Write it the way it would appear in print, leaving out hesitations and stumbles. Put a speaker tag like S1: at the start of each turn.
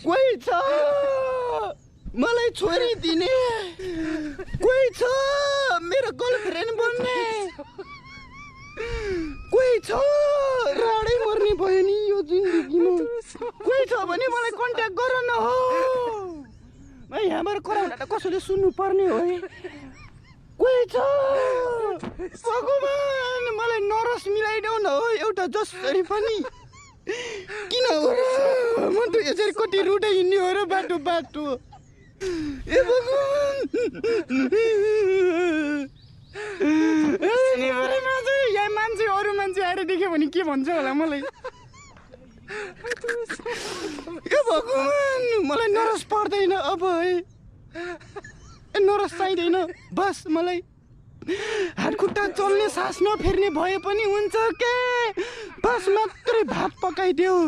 S1: कोही छ मलाई छोरी दिने, कोही छ मेरो गर्लफ्रेन्ड बन्ने, कोही छ राडै मर्ने भयो नि यो जिन्दगीमा, कोही छ भने मलाई कन्ट्याक्ट गर न हो। यहाँबाट कराउँदा त कसैले सुन्नु पर्ने हो है। कोही छ भगवान मलाई नरस मिलाइदेऊ न हो एउटा जसरी पनि। किन हो र म त यसरी कति रुटै हिँड्ने हो र बाटो बाटो। ए भगवान यहाँ मान्छे अरू मान्छे आएर देख्यो भने के भन्छ होला मलाई। ए भगवान मलाई नरस पर्दैन अब है, नरस चाहिँदैन। बस मलाई हातखुट्टा चल्ने सास नफेर्ने भए पनि हुन्छ के, बस मात्रै भात पकाइदेऊ।